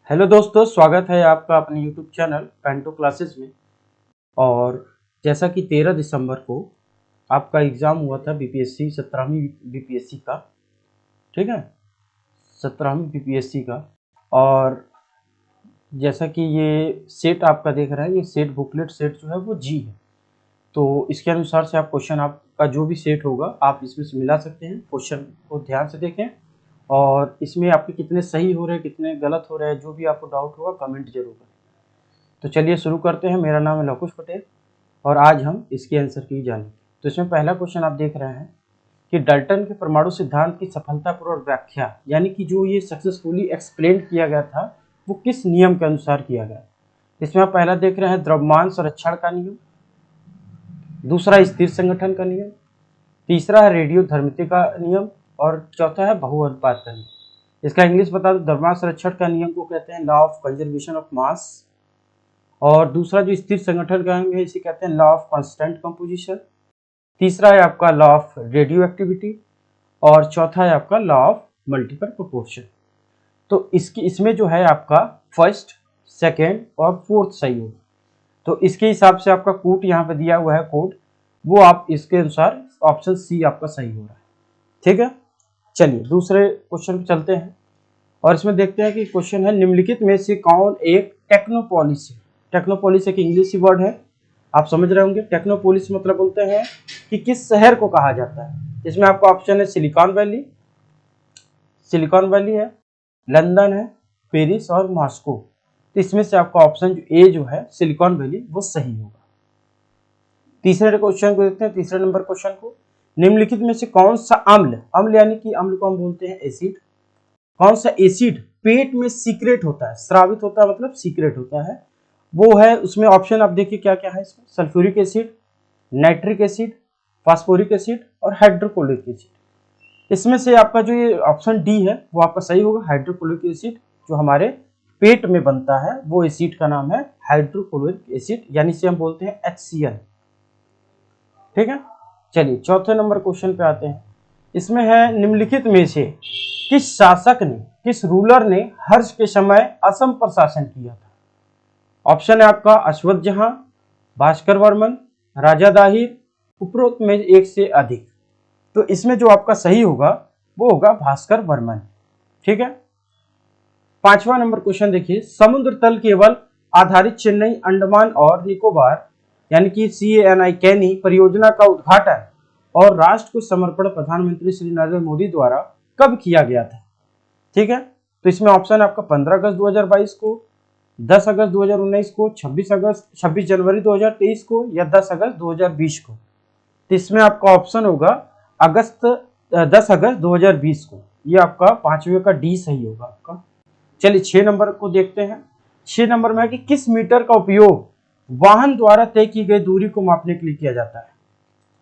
Hello दोस्तों, स्वागत है आपका अपने यूट्यूब चैनल पेंटो क्लासेस में। और जैसा कि 13 दिसंबर को आपका एग्ज़ाम हुआ था बीपीएससी 17वीं बीपीएससी का, ठीक है, 17वीं बीपीएससी का। और जैसा कि ये सेट आपका देख रहा है, ये सेट बुकलेट सेट जो है वो जी है। तो इसके अनुसार से आप क्वेश्चन आपका जो भी सेट होगा आप इसमें से मिला सकते हैं। क्वेश्चन को ध्यान से देखें और इसमें आपके कितने सही हो रहे हैं, कितने गलत हो रहे हैं, जो भी आपको डाउट होगा कमेंट जरूर करें। तो चलिए शुरू करते हैं। मेरा नाम है लवकुश पटेल और आज हम इसके आंसर की जानेंगे। तो इसमें पहला क्वेश्चन आप देख रहे हैं कि डाल्टन के परमाणु सिद्धांत की सफलतापूर्वक व्याख्या, यानी कि जो ये सक्सेसफुली एक्सप्लेन किया गया था वो किस नियम के अनुसार किया गया। इसमें आप पहला देख रहे हैं द्रव्यमान संरक्षण का नियम, दूसरा स्थिर संगठन का नियम, तीसरा है रेडियोधर्मिता का नियम और चौथा है बहुअनुपात का नियम। इसका इंग्लिश बता दो। द्रव्यमान संरक्षण का नियम को कहते हैं law of conservation of mass, और दूसरा जो स्थिर संगठन का है इसे कहते हैं लॉ ऑफ कांस्टेंट कंपोजिशन, तीसरा है आपका लॉ ऑफ रेडियो एक्टिविटी और चौथा है आपका लॉ ऑफ मल्टीपल प्रोपोर्शन। तो इसमें जो है आपका फर्स्ट, सेकेंड और फोर्थ सही होगा। तो इसके हिसाब से आपका कोड यहाँ पे दिया हुआ है, कोड वो आप इसके अनुसार ऑप्शन सी आपका सही हो रहा है, ठीक है। चलिए दूसरे क्वेश्चन पे चलते हैं और इसमें देखते हैं कि क्वेश्चन है निम्नलिखित में से कौन एक टेक्नोपोलिस है। टेक्नोपोलिस एक इंग्लिश वर्ड है, आप समझ रहे होंगे। टेक्नोपोलिस मतलब बोलते हैं कि किस शहर को कहा जाता है। इसमें आपका ऑप्शन है सिलिकॉन वैली, है, लंदन है, पेरिस और मॉस्को। तो इसमें से आपका ऑप्शन जो ए जो है सिलिकॉन वैली वो सही होगा। तीसरे क्वेश्चन को देखते हैं, तीसरे नंबर क्वेश्चन को। निम्नलिखित में से कौन सा अम्ल यानी कि अम्ल को हम बोलते हैं एसिड, कौन सा एसिड पेट में सीक्रेट होता है, स्रावित होता है मतलब सीक्रेट होता है, वो है। उसमें ऑप्शन आप देखिए क्या क्या है इसमें, sulphuric acid, nitric acid, phosphoric acid और हाइड्रोक्लोरिक एसिड। इसमें से आपका जो ये ऑप्शन डी है वो आपका सही होगा। हाइड्रोक्लोरिक एसिड जो हमारे पेट में बनता है वो एसिड का नाम है हाइड्रोक्लोरिक एसिड, यानी से हम बोलते हैं HCl, ठीक है। चलिए चौथे नंबर क्वेश्चन पे आते हैं। इसमें है निम्नलिखित में से किस शासक ने, किस रूलर ने हर्ष के समय असम पर शासन किया था। ऑप्शन है आपका अश्वत्थ जहां, भास्कर वर्मन, राजा दाहिर, उपरोक्त में एक से अधिक। तो इसमें जो आपका सही होगा वो होगा भास्कर वर्मन, ठीक है। पांचवा नंबर क्वेश्चन देखिए, समुद्र तल केबल आधारित चेन्नई अंडमान और निकोबार यानी कि CANI कैनी परियोजना का उद्घाटन और राष्ट्र को समर्पण प्रधानमंत्री श्री नरेंद्र मोदी द्वारा कब किया गया था, ठीक है। तो इसमें ऑप्शन आपका 15 अगस्त 2022 को, 10 अगस्त 2019 को, 26 जनवरी 2023 को या 10 अगस्त 2020 को। तो इसमें आपका ऑप्शन होगा 10 अगस्त 2020 को। ये आपका पांचवे का डी सही होगा आपका। चलिए 6 नंबर को देखते हैं। 6 नंबर में है कि किस मीटर का उपयोग वाहन द्वारा तय की गई दूरी को मापने के लिए किया जाता है,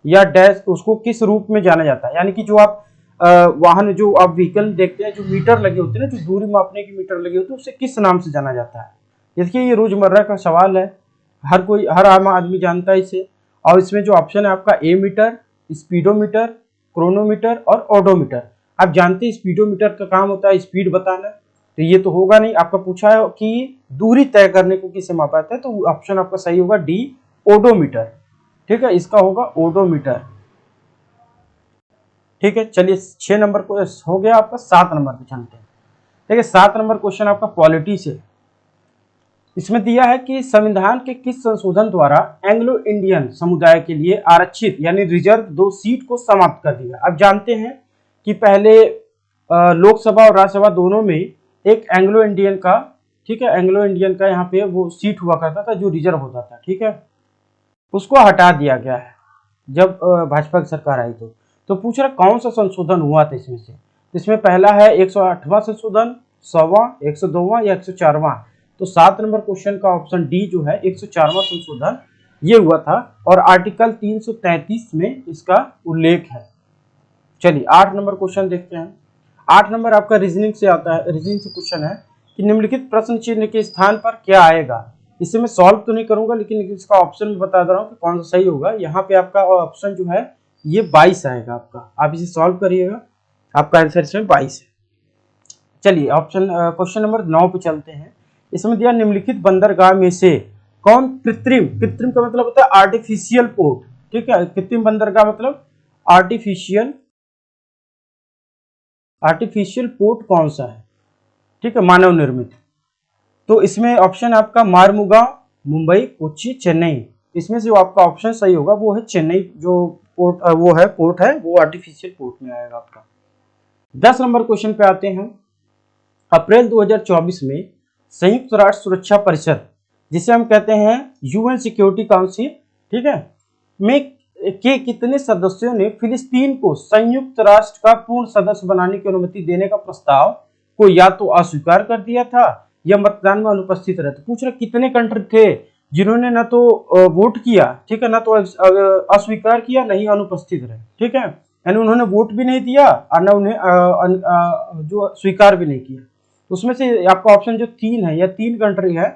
या डैश उसको किस रूप में जाना जाता है। यानी कि जो आप वाहन, जो आप व्हीकल देखते हैं, जो मीटर लगे होते हैं ना, जो दूरी मापने की मीटर लगे होते हैं, उसे किस नाम से जाना जाता है। देखिए ये रोजमर्रा का सवाल है, हर आम आदमी जानता है इसे। और इसमें जो ऑप्शन है आपका ए मीटर, स्पीडोमीटर, क्रोनोमीटर और ओडोमीटर। आप जानते हैं स्पीडोमीटर का काम होता है स्पीड बताना, तो ये तो होगा नहीं। आपका पूछा है कि दूरी तय करने को किससे मापा जाता है, तो ऑप्शन आपका सही होगा डी, ओडोमीटर, ठीक है। इसका होगा ओडोमीटर, ठीक है। चलिए 6 नंबर को हो गया आपका। 7 नंबर पे चलते हैं, ठीक है। 7 नंबर क्वेश्चन आपका पॉलिटी से। इसमें दिया है कि संविधान के किस संशोधन द्वारा एंग्लो इंडियन समुदाय के लिए आरक्षित यानी रिजर्व 2 सीट को समाप्त कर दिया। आप जानते हैं कि पहले लोकसभा और राज्यसभा दोनों में एक एंग्लो इंडियन का, ठीक है, एंग्लो इंडियन का यहाँ पे वो सीट हुआ करता था जो रिजर्व होता था, ठीक है। उसको हटा दिया गया है जब भाजपा की सरकार आई तो पूछ रहा कौन सा संशोधन हुआ था इसमें से। इसमें पहला है 108वां संशोधन, 100वां, 102वां या 104वां। तो 7 नंबर क्वेश्चन का ऑप्शन डी जो है 104वां संशोधन ये हुआ था और आर्टिकल 333 में इसका उल्लेख है। चलिए 8 नंबर क्वेश्चन देखते हैं। 8 नंबर आपका रीजनिंग से आता है, रीजनिंग से क्वेश्चन है कि निम्नलिखित प्रश्न चिन्ह के स्थान पर क्या आएगा। इसे मैं सॉल्व तो नहीं करूंगा लेकिन इसका ऑप्शन भी बता दे रहा हूँ कि कौन सा सही होगा। यहाँ पे आपका ऑप्शन जो है ये 22 आएगा आपका। आप इसे सॉल्व करिएगा, आपका आंसर इसमें 22 है। चलिए ऑप्शन क्वेश्चन नंबर 9 पे चलते हैं। इसमें दिया निम्नलिखित बंदरगाह में से कौन कृत्रिम, कृत्रिम का मतलब होता है आर्टिफिशियल पोर्ट, ठीक है, कृत्रिम बंदरगाह मतलब आर्टिफिशियल, आर्टिफिशियल पोर्ट कौन सा है, ठीक है, मानव निर्मित। तो इसमें ऑप्शन आपका मारमुगांव, मुंबई, कोच्चि, चेन्नई। इसमें से जो आपका ऑप्शन सही होगा वो है चेन्नई, जो पोर्ट वो है पोर्ट है वो आर्टिफिशियल पोर्ट में आएगा आपका। 10 नंबर क्वेश्चन पे आते हैं। अप्रैल 2024 में संयुक्त राष्ट्र सुरक्षा परिषद, जिसे हम कहते हैं यूएन सिक्योरिटी काउंसिल, ठीक है, में के कितने सदस्यों ने फिलिस्तीन को संयुक्त राष्ट्र का पूर्ण सदस्य बनाने की अनुमति देने का प्रस्ताव को या तो अस्वीकार कर दिया था या मतदान में अनुपस्थित रहे? तो पूछ रहे कितने कंट्री थे जिन्होंने ना तो वोट किया, ठीक है, ना तो अस्वीकार किया, नहीं अनुपस्थित रहे, ठीक है, यानी उन्होंने वोट भी नहीं दिया और ना उन्हें जो स्वीकार भी नहीं किया। तो उसमें से आपका ऑप्शन जो 3 है या 3 कंट्री है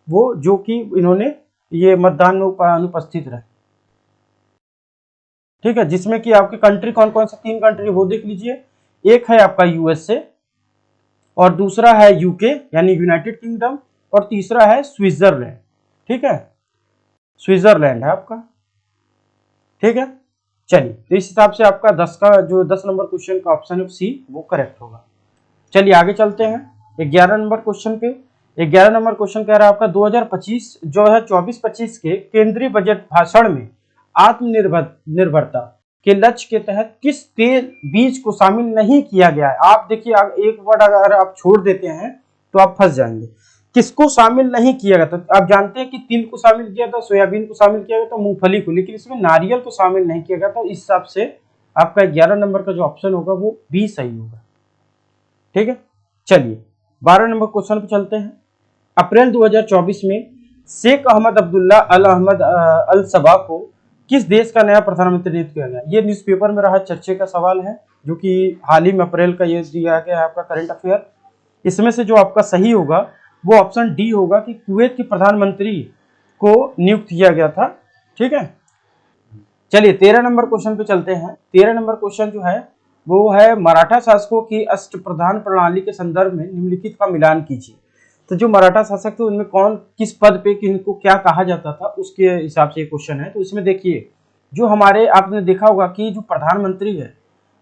वो जो कि इन्होंने ये मतदान में अनुपस्थित रहे, ठीक है, जिसमें कि आपके कंट्री कौन कौन से 3 कंट्री वो देख लीजिए। एक है आपका यूएसए, और दूसरा है यूके यानी यूनाइटेड किंगडम, और तीसरा है स्विट्जरलैंड, ठीक है, स्विट्जरलैंड है आपका, ठीक है। चलिए, तो इस हिसाब से आपका 10 नंबर क्वेश्चन का ऑप्शन है सी वो करेक्ट होगा। चलिए आगे चलते हैं 11 नंबर क्वेश्चन पे। 11 नंबर क्वेश्चन कह रहा है आपका 2025 जो है 24-25 के केंद्रीय बजट भाषण में आत्मनिर्भरता के लक्ष्य के तहत किस तेल बीज को शामिल नहीं किया गया है? आप देखिए, एक वर्ड अगर आप छोड़ देते हैं तो आप फंस जाएंगे। किसको शामिल नहीं किया गया? तो आप जानते हैं कि तिल को शामिल किया था, सोयाबीन को शामिल किया गया था, मूंगफली को, लेकिन इसमें नारियल को शामिल नहीं किया गया था। इस हिसाब से आपका 11 नंबर का जो ऑप्शन होगा वो बी सही होगा, ठीक है। चलिए 12 नंबर क्वेश्चन पे चलते हैं। अप्रैल 2024 में शेख अहमद अब्दुल्ला अल अहमद अल सबा को किस देश का नया प्रधानमंत्री नियुक्त किया गया? ये न्यूज़पेपर में रहा चर्चे का सवाल है, जो कि हाल ही में अप्रैल का ये दिया गया है आपका करंट अफेयर। इसमें से जो आपका सही होगा वो ऑप्शन डी होगा कि कुवैत के प्रधानमंत्री को नियुक्त किया गया था, ठीक है। चलिए 13 नंबर क्वेश्चन पे चलते हैं। 13 नंबर क्वेश्चन जो है वो है मराठा शासकों की अष्टप्रधान प्रणाली के संदर्भ में निम्नलिखित का मिलान कीजिए। तो जो मराठा शासक थे उनमें कौन किस पद पे किनको क्या कहा जाता था उसके हिसाब से ये क्वेश्चन है। तो इसमें देखिए, जो हमारे आपने देखा होगा कि जो प्रधानमंत्री है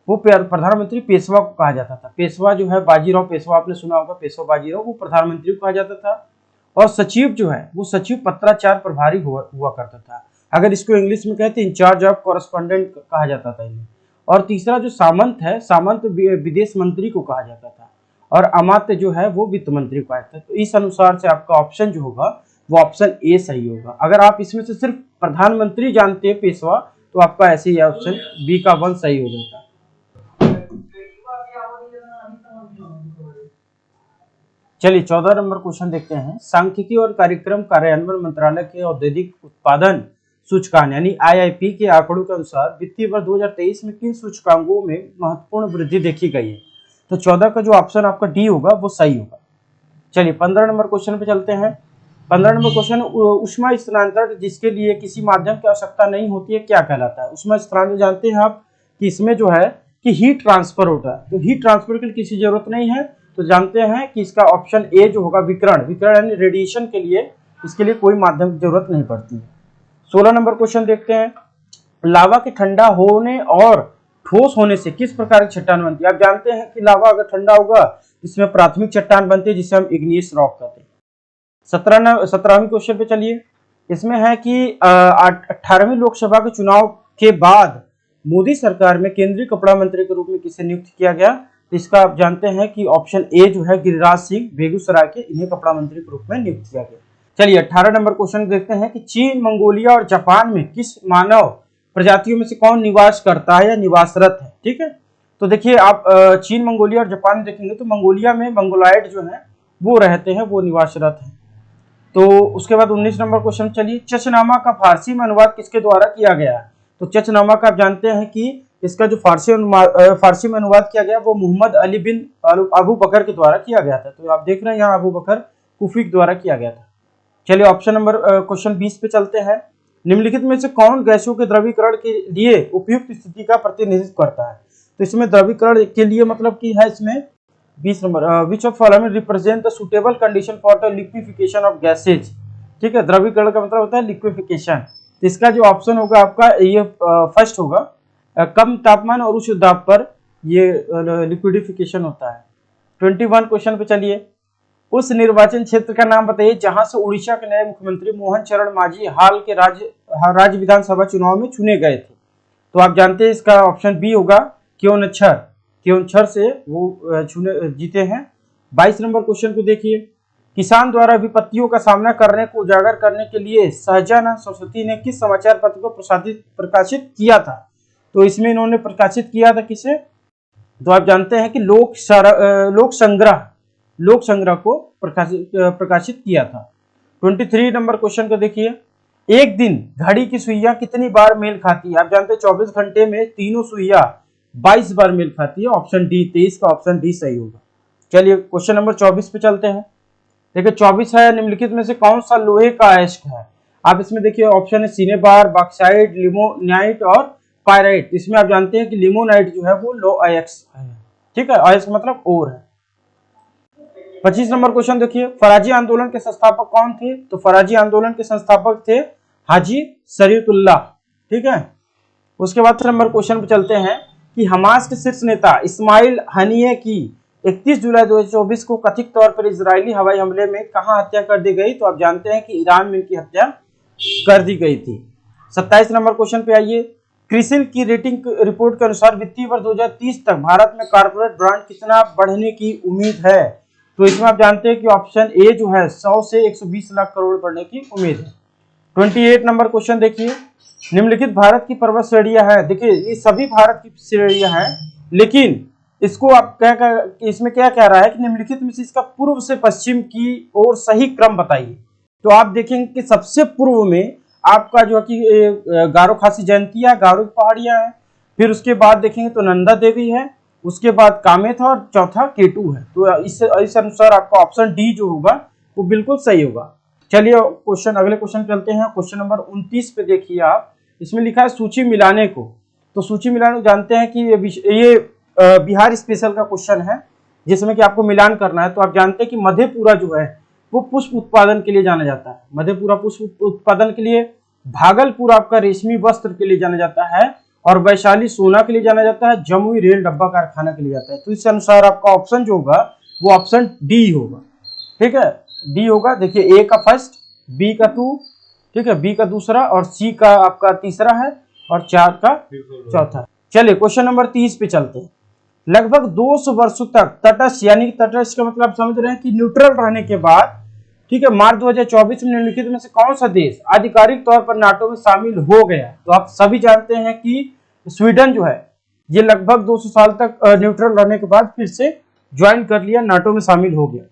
वो प्रधानमंत्री पेशवा को कहा जाता था। पेशवा जो है बाजीराव पेशवा, आपने सुना होगा, पेशवा बाजीराव, वो प्रधानमंत्री को कहा जाता था। और सचिव जो है वो सचिव पत्राचार प्रभारी हुआ करता था। अगर इसको इंग्लिश में कहते इंचार्ज ऑफ कॉरेस्पॉन्डेंट कहा जाता था इन्हें। और तीसरा जो सामंत है, सामंत विदेश मंत्री को कहा जाता था, और अमात्य जो है वो वित्त मंत्री को कहा जाता है। तो इस अनुसार से आपका ऑप्शन जो होगा वो ऑप्शन ए सही होगा। अगर आप इसमें से सिर्फ प्रधानमंत्री जानते हैं पेशवा, तो आपका ऐसे ही ऑप्शन बी का 1 सही हो जाता है। चलिए 14 नंबर क्वेश्चन देखते हैं। सांख्यिकी और कार्यक्रम कार्यान्वयन मंत्रालय के औद्योगिक उत्पादन सूचकांक यानी आईआईपी के आंकड़ों के अनुसार वित्तीय वर्ष 2023 में किन सूचकांकों में महत्वपूर्ण वृद्धि देखी गई है? तो 14 का जो ऑप्शन आपका डी होगा वो सही होगा। चलिए 15 नंबर क्वेश्चन पे चलते हैं। 15 नंबर क्वेश्चन, ऊष्मा स्थानांतरण जिसके लिए किसी माध्यम की आवश्यकता नहीं होती है क्या कहलाता है? ऊष्मा स्थानांतरण जानते हैं आप कि इसमें जो है कि हीट ट्रांसफर होता है। तो हीट ट्रांसफर के लिए किसी जरूरत नहीं है, तो जानते हैं कि इसका ऑप्शन ए जो होगा विकिरण यानी रेडिएशन के लिए इसके लिए कोई माध्यम की जरूरत नहीं पड़ती है। 16 नंबर क्वेश्चन देखते हैं। लावा के ठंडा होने और ठोस होने से किस प्रकार की चट्टान बनती है? आप जानते हैं कि लावा अगर ठंडा होगा इसमें प्राथमिक चट्टान बनती है जिसे हम इग्नियस रॉक कहते हैं। 17वें क्वेश्चन पे चलिए। इसमें है कि 18वीं लोकसभा के चुनाव के बाद मोदी सरकार में केंद्रीय कपड़ा मंत्री के रूप में किसे नियुक्त किया गया? तो इसका आप जानते हैं कि ऑप्शन ए जो है गिरिराज सिंह बेगूसराय के, इन्हें कपड़ा मंत्री के रूप में नियुक्त किया गया। चलिए 18 नंबर क्वेश्चन देखते हैं कि चीन, मंगोलिया और जापान में किस मानव प्रजातियों में से कौन निवास करता है या निवासरत है? ठीक है, तो देखिए आप चीन, मंगोलिया और जापान देखेंगे तो मंगोलिया में मंगोलाइड जो है वो रहते हैं, वो निवासरत है। तो उसके बाद 19 नंबर क्वेश्चन चलिए। चचनामा का फारसी में अनुवाद किसके द्वारा किया गया है? तो चचनामा का आप जानते हैं कि इसका जो फारसी में अनुवाद किया गया वो मोहम्मद अली बिन अबू बकर के द्वारा किया गया था। तो आप देख रहे हैं यहाँ अबू बकर कुफी के द्वारा किया गया था। चलिए ऑप्शन नंबर क्वेश्चन 20 पे चलते हैं। निम्नलिखित में से कौन गैसों के द्रवीकरण के लिए उपयुक्त स्थिति का प्रतिनिधित्व करता है? तो इसमें द्रवीकरण के लिए मतलब कि है इसमें 20 number, which of following represent the suitable condition for the liquefaction of gases. ठीक है, द्रवीकरण का मतलब होता है लिक्विफिकेशन। इसका जो ऑप्शन होगा आपका ये फर्स्ट होगा, कम तापमान और उच्च दाब पर ये लिक्विडिफिकेशन होता है। 21 क्वेश्चन पे चलिए, उस निर्वाचन क्षेत्र का नाम बताइए जहां से उड़ीसा के नए मुख्यमंत्री मोहन चरण मांझी हाल के राज्य विधानसभा चुनाव में चुने गए थे। तो आप जानते हैं इसका ऑप्शन बी होगा क्योंझर से वो चुने जीते हैं। 22 नंबर क्वेश्चन को देखिए, किसान द्वारा विपत्तियों का सामना करने को उजागर करने के लिए सहजानंद सरस्वती ने किस समाचार पत्र को प्रकाशित किया था। तो इसमें इन्होंने प्रकाशित किया था किसे, तो आप जानते हैं कि लोक संग्रह को प्रकाशित किया था। 23 नंबर क्वेश्चन को देखिए, एक दिन घड़ी की सुइयां कितनी बार मेल खाती है। आप जानते हैं 24 घंटे में तीनों सुइयां 22 बार मेल खाती है। ऑप्शन डी, 23 का ऑप्शन डी सही होगा। चलिए क्वेश्चन नंबर 24 पे चलते हैं। देखिए 24 है, निम्नलिखित में से कौन सा लोहे का अयस्क है। आप इसमें देखिए ऑप्शन है सिनेबार, बॉक्साइट, लिमोनाइट और पायराइट। इसमें आप जानते हैं कि लिमोनाइट जो है वो लो अयस्क है। ठीक है, अयस्क मतलब ओर है। 25 नंबर क्वेश्चन देखिए, फराजी आंदोलन के संस्थापक कौन थे। तो फराजी आंदोलन के संस्थापक थे हाजी शरीयतुल्लाह। ठीक है, उसके बाद नंबर क्वेश्चन पे चलते हैं कि हमास के शीर्ष नेता इस्माइल हनिये की 31 जुलाई 2024 को कथित तौर पर इजरायली हवाई हमले में कहां हत्या कर दी गई। तो आप जानते हैं कि ईरान में इनकी हत्या कर दी गई थी। 27 नंबर क्वेश्चन पे आइए, क्रिसिल की रेटिंग रिपोर्ट के अनुसार वित्तीय वर्ष 2030 तक भारत में कॉर्पोरेट ब्रांड कितना बढ़ने की उम्मीद है। तो इसमें आप जानते हैं कि ऑप्शन ए जो है 100 से 120 लाख करोड़ बढ़ने की उम्मीद है। 28 नंबर क्वेश्चन देखिए, निम्नलिखित भारत की पर्वत श्रेणियां हैं। देखिए ये सभी भारत की श्रेणियां हैं, लेकिन इसको आप इसमें क्या कह रहा है कि निम्नलिखित में से इसका पूर्व से पश्चिम की ओर सही क्रम बताइए। तो आप देखेंगे कि सबसे पूर्व में आपका जो है कि गारो खासी जयंतिया, गारो की पहाड़ियां हैं। फिर उसके बाद देखेंगे तो नंदा देवी है, उसके बाद कामेत और चौथा केटू है। तो इस अनुसार आपका ऑप्शन डी जो होगा वो बिल्कुल सही होगा। चलिए क्वेश्चन अगले क्वेश्चन चलते हैं। क्वेश्चन नंबर 29 पे देखिए आप, इसमें लिखा है सूची मिलाने को। तो सूची मिलाने को जानते हैं कि ये बिहार स्पेशल का क्वेश्चन है जिसमें कि आपको मिलान करना है। तो आप जानते हैं कि मधेपुरा जो है वो पुष्प उत्पादन के लिए जाना जाता है। मधेपुरा पुष्प उत्पादन के लिए, भागलपुर आपका रेशमी वस्त्र के लिए जाना जाता है, और वैशाली सोना के लिए जाना जाता है, जमुई रेल डब्बा कारखाना के लिए जाता है। तो इस अनुसार आपका ऑप्शन जो होगा वो ऑप्शन डी होगा। ठीक है, डी होगा। देखिए ए का फर्स्ट, बी का 2, ठीक है, बी का दूसरा और सी का आपका तीसरा है और 4 का चौथा। चलिए क्वेश्चन नंबर 30 पे चलते हैं। लगभग 200 वर्षों तक तटस्थ, यानी तटस्थ का मतलब आप समझ रहे हैं कि न्यूट्रल रहने के बाद, ठीक है, मार्च 2024 में निम्नलिखित में से कौन सा देश आधिकारिक तौर पर नाटो में शामिल हो गया। तो आप सभी जानते हैं कि स्वीडन जो है ये लगभग 200 साल तक न्यूट्रल रहने के बाद फिर से ज्वाइन कर लिया, नाटो में शामिल हो गया।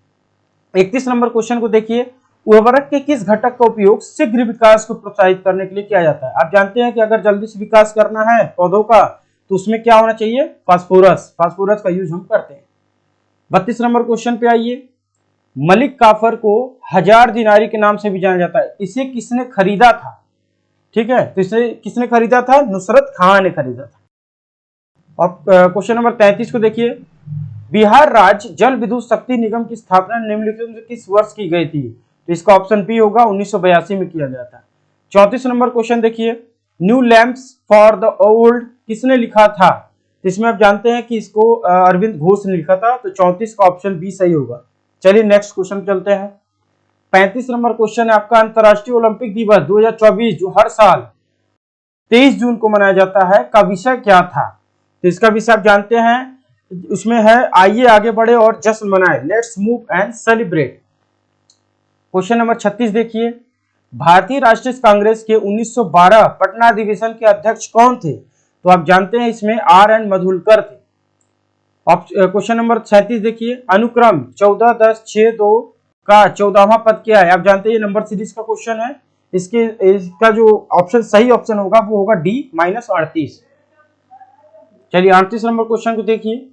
31 नंबर क्वेश्चन को देखिए, उर्वरक के किस घटक का उपयोग शीघ्र विकास को प्रोत्साहित करने के लिए किया जाता है। आप जानते हैं कि अगर जल्दी से विकास करना है पौधों का तो उसमें क्या होना चाहिए, फास्फोरस। फास्फोरस का यूज हम करते हैं। 32 नंबर क्वेश्चन पे आइए, मलिक काफर को 1000 दिनारी के नाम से भी जाना जाता है। इसे किसने खरीदा था। ठीक है, तो इसे किसने खरीदा था, नुसरत खान ने खरीदा था। अब क्वेश्चन नंबर 33 को देखिए, बिहार राज्य जल विद्युत शक्ति निगम की स्थापना निम्नलिखित में किस वर्ष की गई थी। तो इसका ऑप्शन बी होगा, 1982 में किया गया था। 34 नंबर क्वेश्चन देखिए, new lamps for the old किसने लिखा था। तो इसमें आप जानते हैं कि इसको अरविंद घोष ने लिखा था। तो 34 का ऑप्शन बी सही होगा। चलिए नेक्स्ट क्वेश्चन चलते हैं। 35 नंबर क्वेश्चन है आपका, अंतर्राष्ट्रीय ओलंपिक दिवस 2024 जो हर साल 23 जून को मनाया जाता है का विषय क्या था। तो इसका विषय आप जानते हैं, उसमें है आइए आगे बढ़े और जश्न मनाए, let's move and celebrate. Question number 36 देखिए, भारतीय राष्ट्रीय कांग्रेस के 1912 पटना अधिवेशन के अध्यक्ष कौन थे। तो आप जानते हैं इसमें RN मधुलकर थे। क्वेश्चन नंबर 37 देखिए, अनुक्रम 14, 10, 6, 2 का 14वां पद क्या है। आप जानते हैं ये नंबर सीरीज का क्वेश्चन है। इसका जो ऑप्शन सही ऑप्शन होगा वो होगा डी -38। चलिए 38 नंबर क्वेश्चन को देखिए,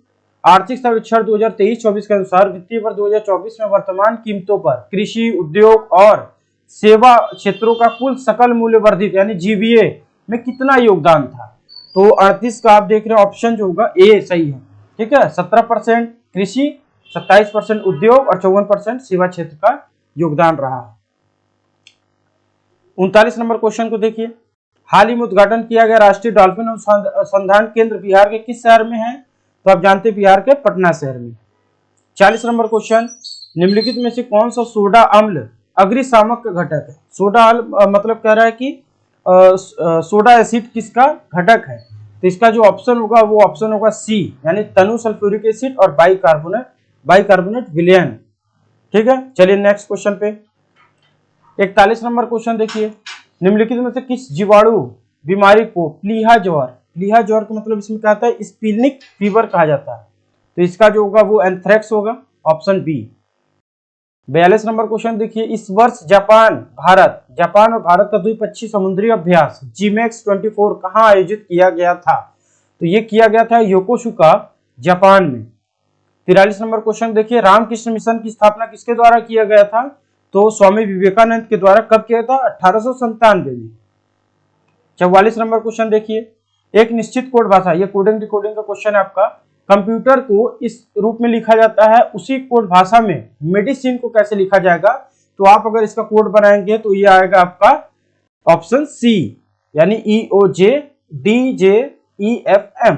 आर्थिक सर्वेक्षण 2023-24 के अनुसार वित्तीय वर्ष 2024 में वर्तमान कीमतों पर कृषि, उद्योग और सेवा क्षेत्रों का कुल सकल मूल्य वर्धित यानी GVA में कितना योगदान था। तो 38 का आप देख रहे हैं ऑप्शन जो होगा ए सही है। ठीक है, 17% कृषि, 27% उद्योग और 54% सेवा क्षेत्र का योगदान रहा। 39 नंबर क्वेश्चन को देखिए, हाल ही में उद्घाटन किया गया राष्ट्रीय डॉल्फिन अनुसंधान केंद्र बिहार के किस शहर में है? तो आप जानते हैं बिहार के पटना शहर में। 40 नंबर क्वेश्चन, निम्नलिखित में से कौन सा सोडा अम्ल अग्निशामक का घटक है? सोडा मतलब कह रहा है कि सोडा एसिड किसका घटक है? तो इसका जो ऑप्शन होगा वो ऑप्शन होगा सी, यानी तनु सल्फ्यूरिक एसिड और बाइकार्बोनेट विलयन। ठीक है, चलिए नेक्स्ट क्वेश्चन पे। 41 नंबर क्वेश्चन देखिए, निम्नलिखित में से किस जीवाणु बीमारी को प्लीहा ज्वर का मतलब इसमें क्या आता है? स्पिनिक फीवर कहा जाता है। तो इसका जो होगा वो एंथ्रेक्स होगा, ऑप्शन बी। 42 नंबर क्वेश्चन देखिए, इस वर्ष जापान और भारत का द्विपक्षीय समुद्री अभ्यास जीमैक्स 24 कहाँ आयोजित किया गया था? तो ये किया गया था योकोसुका, जापान में। 43 नंबर क्वेश्चन देखिए, रामकृष्ण मिशन की स्थापना किसके द्वारा किया गया था? तो स्वामी विवेकानंद के द्वारा। कब किया था? 1897 में। 44 नंबर क्वेश्चन देखिए, एक निश्चित कोड भाषा, ये कोडिंग डिकोडिंग का क्वेश्चन है आपका, कंप्यूटर को इस रूप में लिखा जाता है, उसी कोड भाषा में मेडिसिन को कैसे लिखा जाएगा? तो आप अगर इसका कोड बनाएंगे तो ये आएगा आपका ऑप्शन सी, यानी EOJDJEFM।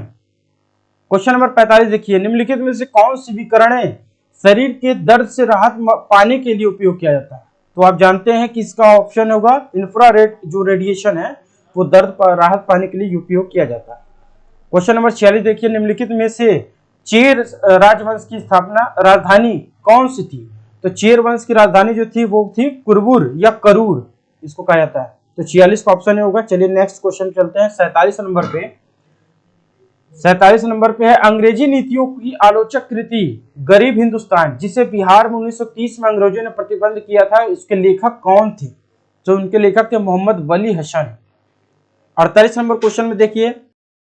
क्वेश्चन नंबर 45 देखिए, निम्नलिखित में से कौन सी विकिरणें शरीर के दर्द से राहत पाने के लिए उपयोग किया जाता है? तो आप जानते हैं कि इसका ऑप्शन होगा इंफ्रारेड जो रेडिएशन है वो दर्द राहत पाने के लिए उपयोग किया जाता है। क्वेश्चन नंबर 46 देखिए, निम्नलिखित में से चेर राजवंश की स्थापना राजधानी कौन सी थी? तो चेर वंश की राजधानी जो थी वो थी कुरबुर या करूर, इसको कहा जाता है। तो 46 का ऑप्शन होगा। चलिए नेक्स्ट क्वेश्चन चलते हैं 47 नंबर पे। 47 नंबर पे है, अंग्रेजी नीतियों की आलोचक कृति गरीब हिंदुस्तान, जिसे बिहार में 1930 में अंग्रेजों ने प्रतिबंध किया था, इसके लेखक कौन थे? तो उनके लेखक थे मोहम्मद वली हसन। 48 नंबर क्वेश्चन में देखिए,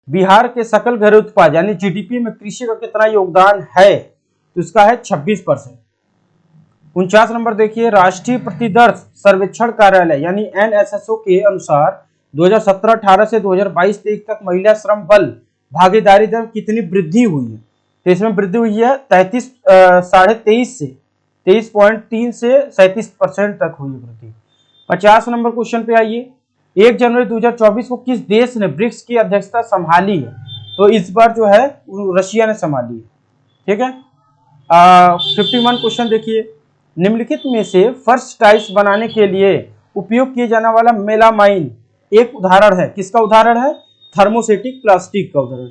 बिहार के सकल घरेलू उत्पाद यानी जीडीपी में कृषि का कितना योगदान है? तो इसका है 26%। 49 नंबर देखिए, राष्ट्रीय प्रतिदर्श सर्वेक्षण कार्यालय यानी NSSO के अनुसार 2017-18 से 2022-23 तक महिला श्रम बल भागीदारी दर कितनी वृद्धि हुई है? तो इसमें वृद्धि हुई है 23.3 से 37% तक हुई वृद्धि। 50 नंबर क्वेश्चन पे आइए, 1 जनवरी 2024 को किस देश ने ब्रिक्स की अध्यक्षता संभाली है? तो इस बार जो है रशिया ने संभाली है। ठीक है, 51 क्वेश्चन देखिए, निम्नलिखित में से फर्श टाइल्स बनाने के लिए उपयोग किए जाने वाला मेलामाइन एक उदाहरण है, किसका उदाहरण है? थर्मोसेटिक प्लास्टिक का उदाहरण।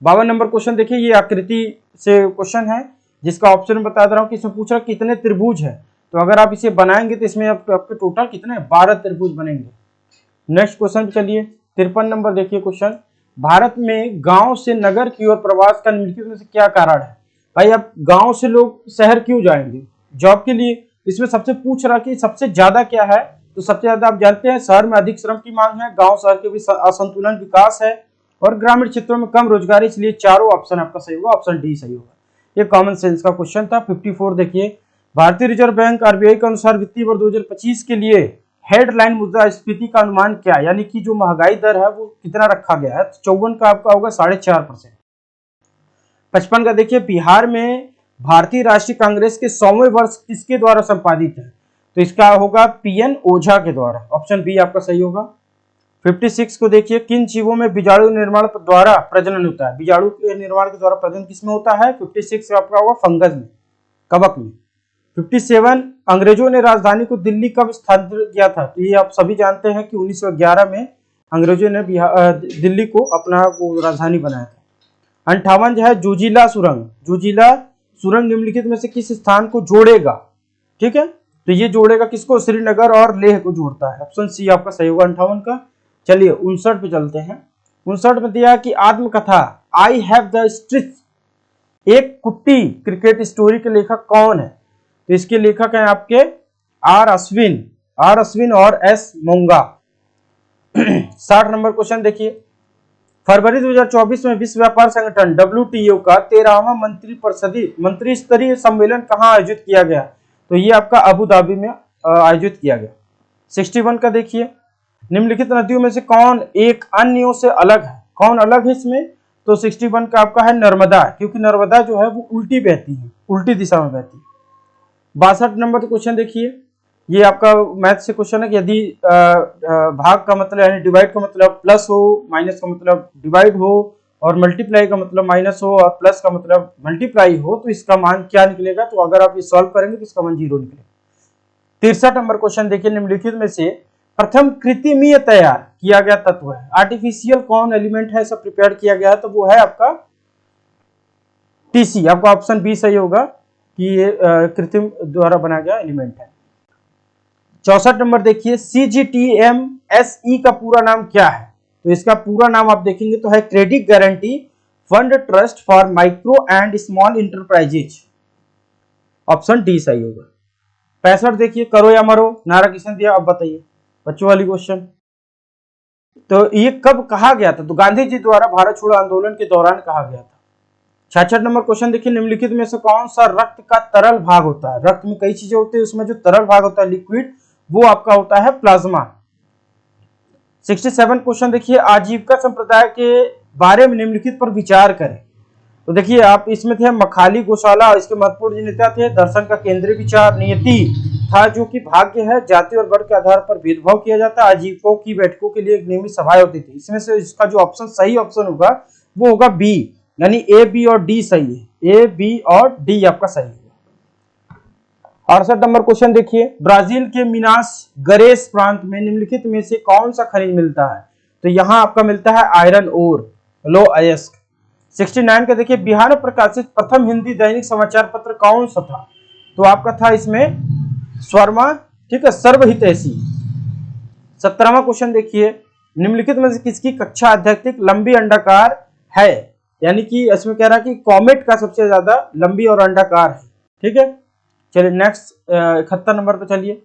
52 नंबर क्वेश्चन देखिए, ये आकृति से क्वेश्चन है जिसका ऑप्शन बता दे रहा हूँ कि इसमें पूछ रहा कितने त्रिभुज है। तो अगर आप इसे बनाएंगे तो इसमें आपके टोटल कितने 12 त्रिभुज बनेंगे। नेक्स्ट क्वेश्चन चलिए 53 नंबर देखिए क्वेश्चन, भारत में गांव से नगर की ओर प्रवास का निम्नलिखित में से क्या कारण है? भाई अब गांव से लोग शहर क्यों जाएंगे? जॉब के लिए। इसमें सबसे पूछ रहा कि सबसे ज्यादा क्या है? तो सबसे ज्यादा आप जानते हैं शहर में अधिक श्रम की मांग है, गांव शहर के बीच असंतुलन विकास है और ग्रामीण क्षेत्रों में कम रोजगारी, इसलिए चारों ऑप्शन आपका सही होगा, ऑप्शन डी सही होगा। ये कॉमन सेंस का क्वेश्चन था। 54 देखिए, भारतीय रिजर्व बैंक RBI के अनुसार वित्तीय वर्ष 2025 के लिए हेडलाइन मुद्रास्फीति का अनुमान क्या है, यानी कि जो महंगाई दर है वो कितना रखा गया है? 54 का आपका होगा 4.5%। 55 का देखिए, बिहार में भारतीय राष्ट्रीय कांग्रेस के 100वें वर्ष किसके द्वारा संपादित है? तो इसका होगा PN ओझा के द्वारा, ऑप्शन बी आपका सही होगा। 56 को देखिए, किन जीवों में बीजाणु निर्माण द्वारा प्रजनन होता है? बीजाणु के निर्माण के द्वारा प्रजनन किसमें होता है? 56 आपका होगा फंगस में, कवक में। 57, अंग्रेजों ने राजधानी को दिल्ली कब स्थानांतरित किया था? तो ये आप सभी जानते हैं कि 1911 में अंग्रेजों ने दिल्ली को अपना वो राजधानी बनाया था। 58 जो है जोजिला सुरंग निम्नलिखित में से किस स्थान को जोड़ेगा? ठीक है, तो ये जोड़ेगा किसको? श्रीनगर और लेह को जोड़ता है, ऑप्शन सी आपका सही होगा 58 का। चलिए 59 पे चलते हैं। 59 में दिया कि आत्मकथा आई हैव द स्ट्रिच एक कुट्टी क्रिकेट स्टोरी के लेखक कौन है? तो इसके लेखक हैं आपके आर अश्विन और एस मोंगा। 60 नंबर क्वेश्चन देखिए, फरवरी 2024 में विश्व व्यापार संगठन WTO का 13वां मंत्री स्तरीय सम्मेलन कहां आयोजित किया गया? तो ये आपका अबू धाबी में आयोजित किया गया। 61 का देखिए, निम्नलिखित नदियों में से कौन एक अन्यों से अलग है? कौन अलग है इसमें? तो 61 का आपका है नर्मदा, क्योंकि नर्मदा जो है वो उल्टी बहती है, उल्टी दिशा में बहती है। 62 नंबर क्वेश्चन देखिए, ये आपका मैथ से क्वेश्चन है कि यदि भाग का मतलब यानी डिवाइड का मतलब प्लस हो, माइनस का मतलब डिवाइड हो, और मल्टीप्लाई का मतलब माइनस हो, और प्लस का मतलब मल्टीप्लाई हो, तो इसका मान क्या निकलेगा। तो अगर आप ये सॉल्व करेंगे तो इसका मान 0 निकलेगा। 63 नंबर क्वेश्चन देखिए, निम्नलिखित में से प्रथम कृत्रिमीय तैयार किया गया तत्व है, आर्टिफिशियल कौन एलिमेंट है सब प्रिपेयर किया गया है, तो वो है आपका टीसी। आपका ऑप्शन बी सही होगा कि ये कृत्रिम द्वारा बनाया गया एलिमेंट है। 64 नंबर देखिए, CGTMSE का पूरा नाम क्या है, तो इसका पूरा नाम आप देखेंगे तो है credit guarantee fund trust for micro and small enterprises. Option D सही होगा। 65 देखिए, करो या मरो, नारा किसने दिया, अब बताइए, बच्चों वाली क्वेश्चन। तो ये कब कहा गया था, तो गांधी जी द्वारा भारत छोड़ो आंदोलन के दौरान कहा गया था। 66 नंबर क्वेश्चन देखिए, निम्नलिखित में से कौन सा रक्त का तरल भाग होता है। रक्त में कई चीजें होती है, उसमें जो तरल भाग होता है लिक्विड, वो आपका होता है प्लाज्मा। 67 क्वेश्चन देखिए, आजीविका संप्रदाय के बारे में निम्नलिखित पर विचार करें। तो देखिए आप इसमें थे मखाली गौशाला, और इसके महत्वपूर्ण नेता थे दर्शन का केंद्रीय विचार, नियति था जो कि भाग्य है, जाति और वर्ग के आधार पर भेदभाव किया जाता है, आजीविकों की बैठकों के लिए एक नियमित सभाएं होती थी। इसमें से इसका जो ऑप्शन सही ऑप्शन होगा वो होगा बी, यानी ए, बी और डी सही है। ए, बी और डी आपका सही है। 68 नंबर क्वेश्चन देखिए, ब्राजील के मिनास गरेस प्रांत में निम्नलिखित में से कौन सा खनिज मिलता है, तो यहां आपका मिलता है आयरन ओर, लो अयस्क। 69 का देखिए, बिहार में प्रकाशित प्रथम हिंदी दैनिक समाचार पत्र कौन सा था, तो आपका था इसमें स्वर्मा, ठीक है, सर्वहितैषी। 17वां क्वेश्चन देखिए, निम्नलिखित में से किसकी कक्षा अध्यक्षिक लंबी अंडाकार है, यानी कि इसमें कह रहा है कि कॉमेट का सबसे ज्यादा लंबी और अंडाकार है। ठीक है, चलिए नेक्स्ट 71 नंबर पे चलिए।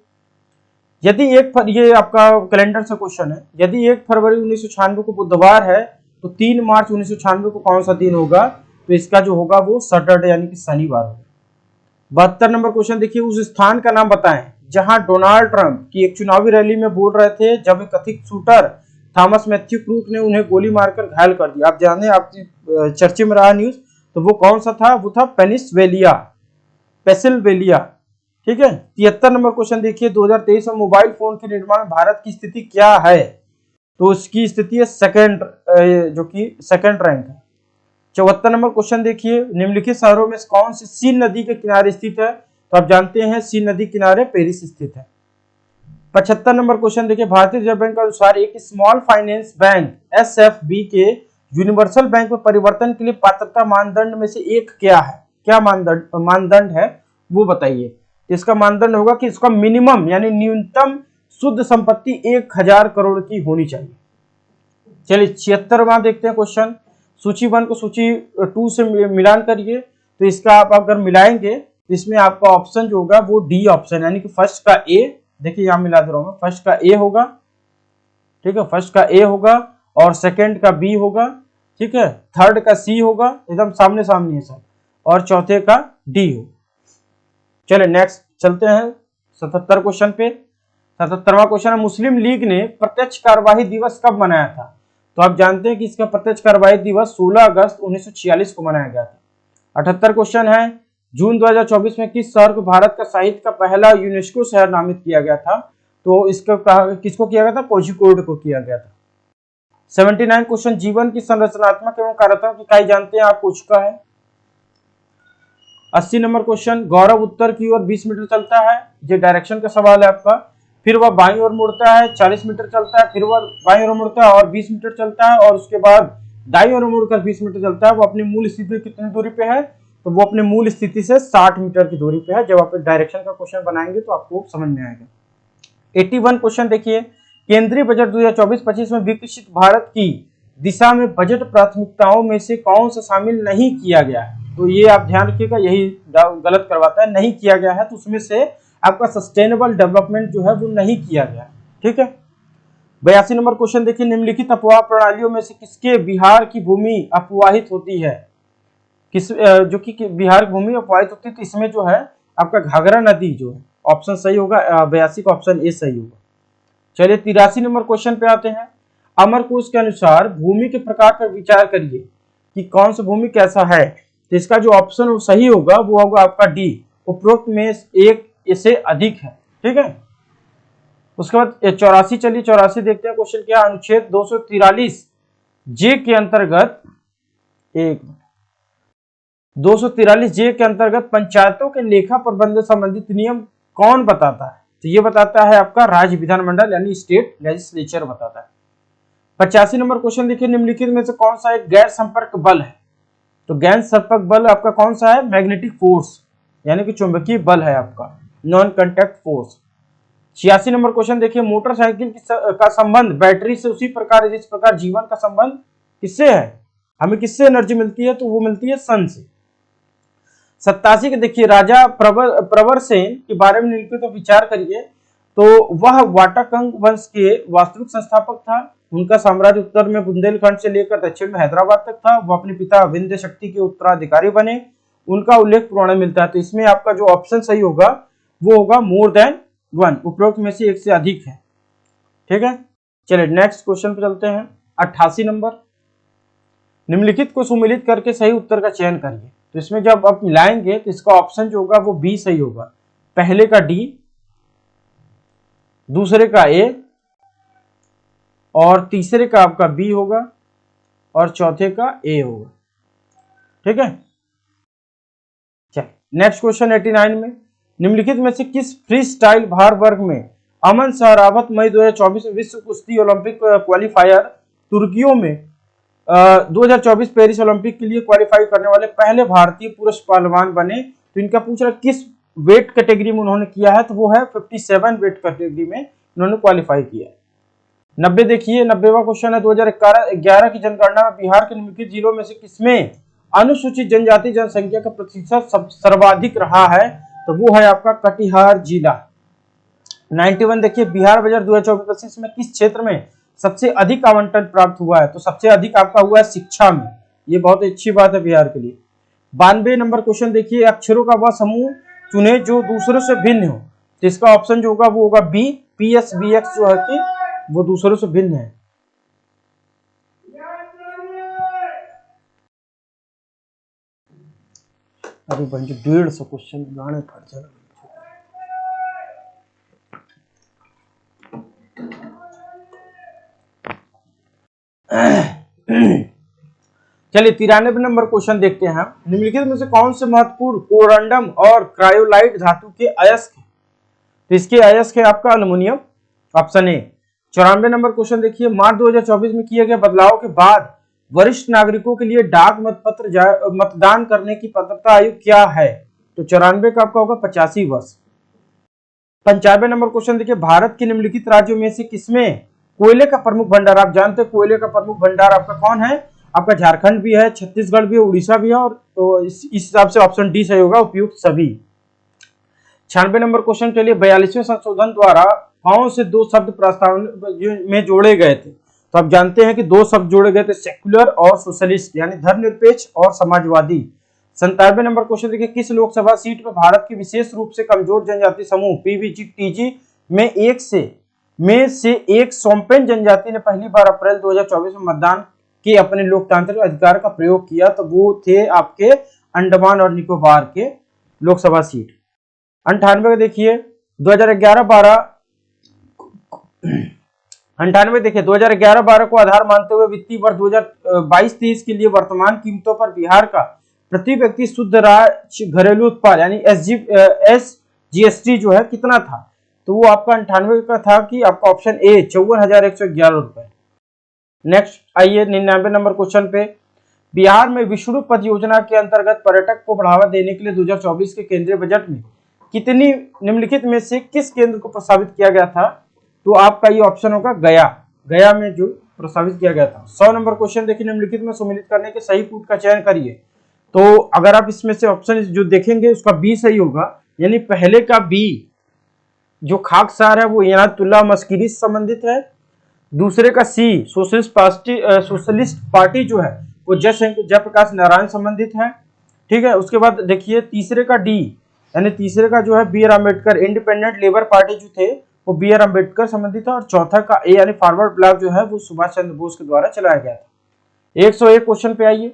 यदि ये आपका कैलेंडर से क्वेश्चन है, यदि 1 फरवरी 1996 को बुधवार है तो 3 मार्च 1996 को कौन सा दिन होगा, तो इसका जो होगा वो सैटरडे यानी कि शनिवार होगा। 72 नंबर क्वेश्चन देखिए, उस स्थान का नाम बताएं जहां डोनाल्ड ट्रंप की एक चुनावी रैली में बोल रहे थे जब एक कथित शूटर थॉमस मैथ्यू क्रूक ने उन्हें गोली मारकर घायल कर दिया। आप जाने आपकी चर्चे में रहा न्यूज, तो वो कौन सा था, वो था पेसिल्वेलिया। ठीक है। 73 नंबर क्वेश्चन देखिए, 2023 में मोबाइल फोन के निर्माण में भारत की स्थिति क्या है, तो उसकी स्थिति है सेकंड, जो कि सेकंड रैंक है। 74 नंबर क्वेश्चन देखिए, निम्नलिखित शहरों में कौन सी सीन नदी के किनारे स्थित है, तो आप जानते हैं सीन नदी किनारे पेरिस स्थित है। 75 नंबर क्वेश्चन देखिए, भारतीय रिजर्व बैंक के अनुसार एक स्मॉल फाइनेंस बैंक SFB के यूनिवर्सल बैंक में परिवर्तन के लिए पात्रता मानदंड में से एक क्या है, क्या मानदंड है वो बताइए। इसका मानदंड होगा कि इसका मिनिमम यानी न्यूनतम शुद्ध संपत्ति 1000 करोड़ की होनी चाहिए। चलिए 76वां देखते हैं क्वेश्चन, सूची 1 को सूची 2 से मिलान करिए, तो इसका आप अगर मिलाएंगे तो इसमें आपका ऑप्शन जो होगा वो डी ऑप्शन, यानी कि फर्स्ट का ए, देखिए यहां मिला दे रहा हूं, फर्स्ट का ए होगा, ठीक है, फर्स्ट का ए होगा और सेकंड का बी होगा, ठीक है, थर्ड का सी होगा, एकदम सामने सामने है सब, और चौथे का डी हो। चलिए नेक्स्ट चलते हैं 77 क्वेश्चन पे। 77वां क्वेश्चन है, मुस्लिम लीग ने प्रत्यक्ष कार्यवाही दिवस कब मनाया था, तो आप जानते हैं कि इसका प्रत्यक्ष कार्यवाही दिवस 16 अगस्त 1946 को मनाया गया था। 78 क्वेश्चन है, जून 2024 में किस शहर को भारत का साहित्य का पहला यूनेस्को शहर नामित किया गया था, तो इसको किसको किया गया था, कोझिकोड को किया गया था। 79 क्वेश्चन, जीवन की संरचनात्मक एवं कार्यात्मक इकाई जानते हैं आप, पूछ चुका है। 80 नंबर क्वेश्चन, गौरव उत्तर की ओर 20 मीटर चलता है, ये डायरेक्शन का सवाल है आपका, फिर वह बाईं ओर मुड़ता है, 40 मीटर चलता है, फिर वह बाईं ओर मुड़ता है और 20 मीटर चलता है, और उसके बाद दाईं ओर मुड़कर 20 मीटर चलता है। वो अपनी मूल स्थिति कितनी दूरी पे है, तो वो अपने मूल स्थिति से 60 मीटर की दूरी पे है। जब आप डायरेक्शन का क्वेश्चन बनाएंगे तो आपको समझ में आएगा। 81 क्वेश्चन देखिए, केंद्रीय बजट 2024-25 में विकसित भारत की दिशा में बजट प्राथमिकताओं में से कौन सा शामिल नहीं किया गया है, तो ये आप ध्यान रखिएगा, यही गलत करवाता है, नहीं किया गया है, तो उसमें से आपका सस्टेनेबल डेवलपमेंट जो है वो नहीं किया गया। ठीक है। 82 नंबर क्वेश्चन देखिए, निम्नलिखित अपवाह प्रणालियों में से किसके बिहार की भूमि अपवाहित होती है, किस जो कि बिहार की भूमि अपवाहित होती है, तो इसमें जो है आपका घाघरा नदी जो है, ऑप्शन सही होगा 82 का ऑप्शन ए सही होगा। चलिए 83 नंबर क्वेश्चन पे आते हैं, अमरकोश के अनुसार भूमि के प्रकार पर विचार करिए कि कौन सा भूमि कैसा है, तो इसका जो ऑप्शन वो सही होगा वो होगा आपका डी, उपरोक्त में एक से अधिक है। ठीक है, उसके बाद 84, चलिए 84 देखते हैं क्वेश्चन क्या। अनुच्छेद 243 जे के अंतर्गत, एक 243 जे के अंतर्गत पंचायतों के लेखा प्रबंधन संबंधित नियम कौन बताता है, तो ये बताता है आपका राज्य विधानमंडल यानी स्टेट लेजिस्लेचर बताता है। 85 नंबर क्वेश्चन देखिए, निम्नलिखित में से कौन सा एक गैर संपर्क बल है, तो गैर संपर्क बल आपका कौन सा है, मैग्नेटिक फोर्स यानी कि चुंबकीय बल है आपका, non contact force. 86 number question देखिए, मोटरसाइकिल का संबंध बैटरी से उसी प्रकार है जिस प्रकार जीवन का संबंध किससे है, हमें किससे एनर्जी मिलती है, तो वो मिलती है सन से। 87 के देखिए, राजा प्रवर सेन के बारे में निम्नलिखित तो विचार करिए, तो वह वाटाकंग वंश के वास्तविक संस्थापक था। उनका साम्राज्य उत्तर में बुंदेलखंड से लेकर दक्षिण में हैदराबाद तक था। वो अपने पिता विंध्य शक्ति के उत्तराधिकारी बने, उनका उल्लेख पुराण में मिलता है। तो इसमें आपका जो ऑप्शन सही होगा वो होगा मोर देन वन, उपरोक्त में से एक से अधिक है। ठीक है, चलिए नेक्स्ट क्वेश्चन पे चलते हैं। 88 नंबर, निम्नलिखित को सुमेलित करके सही उत्तर का चयन करिए। तो इसमें जब आप मिलाएंगे तो इसका ऑप्शन जो होगा वो बी सही होगा, पहले का डी, दूसरे का ए, और तीसरे का आपका बी होगा, और चौथे का ए होगा। ठीक है, चलिए नेक्स्ट क्वेश्चन 89 में, निम्नलिखित में से किस फ्री स्टाइल भार वर्ग में अमन सहरावत मई 2024 में विश्व कुश्ती ओलंपिक क्वालिफायर तुर्कियों में 2024 पेरिस ओलंपिक के लिए क्वालिफाई करने वाले पहले भारतीय पुरुष पहलवान बने। तो इनका पूछ रहा किस वेट कैटेगरी में उन्होंने किया है, तो वो है 57 वेट कैटेगरी में उन्होंने क्वालिफाई किया है। 90 देखिए, 90वां क्वेश्चन है, 2011 की जनगणना में बिहार के निम्नलिखित जिलों में से किसमें अनुसूचित जनजाति जनसंख्या का प्रतिशत सर्वाधिक रहा है, तो वो है आपका कटिहार जिला। 91 देखिए, बिहार बजट 2024-25 में किस क्षेत्र में सबसे अधिक आवंटन प्राप्त हुआ है, तो सबसे अधिक आपका हुआ है शिक्षा में। ये बहुत अच्छी बात है बिहार के लिए। 92 नंबर क्वेश्चन देखिए, अक्षरों का वह समूह चुने जो दूसरों से भिन्न हो, तो इसका ऑप्शन जो होगा वो होगा बी, PSBX जो है कि वो दूसरों से भिन्न है। अरे बंजो 150 क्वेश्चन गाने पड़ जाए। चलिए 93 नंबर क्वेश्चन देखते हैं। निम्नलिखित में से कौन से महत्वपूर्ण कोरंडम और क्रायोलाइट धातु के अयस्क है, तो इसके अयस्क है आपका aluminium, option A. 94 number question देखिए, मार्च 2024 में किए गए बदलाव के बाद वरिष्ठ नागरिकों के लिए डाक मतपत्र मतदान करने की पात्रता आयु क्या है, तो 94 का आपका होगा 85 वर्ष। 95 नंबर क्वेश्चन देखिए, भारत के निम्नलिखित राज्यों में से किसमें कोयले का प्रमुख भंडार, आप जानते हैं कोयले का प्रमुख भंडार आपका कौन है, आपका झारखंड भी है, छत्तीसगढ़ भी है, उड़ीसा भी है, और तो इस हिसाब से ऑप्शन डी सही होगा, उपयुक्त सभी। 96 नंबर क्वेश्चन के लिए 42वें संशोधन द्वारा कौन से दो शब्द प्रस्ताव में जोड़े गए थे, तो आप जानते हैं कि दो शब्द जोड़े गए थे, सेक्युलर और सोशलिस्ट यानी धर्मनिरपेक्ष और समाजवादी। 97 नंबर क्वेश्चन देखिए, किस लोकसभा सीट पर भारत के विशेष रूप से कमजोर जनजाति समूह PVG-TG में से एक सोम्पेन जनजाति ने पहली बार अप्रैल 2024 में मतदान के अपने लोकतांत्रिक अधिकार का प्रयोग किया, तो वो थे आपके अंडमान और निकोबार के लोकसभा सीट। 98 देखिए 2011-12 को आधार मानते हुए वित्तीय वर्ष 2022-23 के लिए वर्तमान कीमतों पर बिहार का प्रति व्यक्ति शुद्ध राज्य घरेलू उत्पाद यानी SGST जो है कितना था, तो वो आपका 98 का था कि आपका ऑप्शन ए 54,111 रुपए। नेक्स्ट आइए 99 नंबर क्वेश्चन पे, बिहार में विष्णु पद योजना के अंतर्गत पर्यटक को बढ़ावा देने के लिए 2024 के केंद्रीय बजट में कितनी निम्नलिखित में से किस केंद्र को प्रस्तावित किया गया था, तो आपका ये ऑप्शन होगा गया में जो प्रस्तावित किया गया था। 100 नंबर क्वेश्चन देखिए, निम्नलिखित में सम्मिलित करने के सही कूट का चयन करिए, तो अगर आप इसमें से ऑप्शन जो देखेंगे उसका बी सही होगा, यानी पहले का बी जो खाकसार है वो इनायतुल्लाह मस्किरी से संबंधित है, दूसरे का सी सोशलिस्ट पार्टी जो है वो जयप्रकाश नारायण संबंधित है। ठीक है, उसके बाद देखिए तीसरे का डी यानी तीसरे का जो है B R Ambedkar independent labour party जो थे वो बी आर अम्बेडकर संबंधित है, और चौथा का ए यानी फॉरवर्ड ब्लॉक जो है वो सुभाष चंद्र बोस के द्वारा चलाया गया था। 101 क्वेश्चन पे आइए,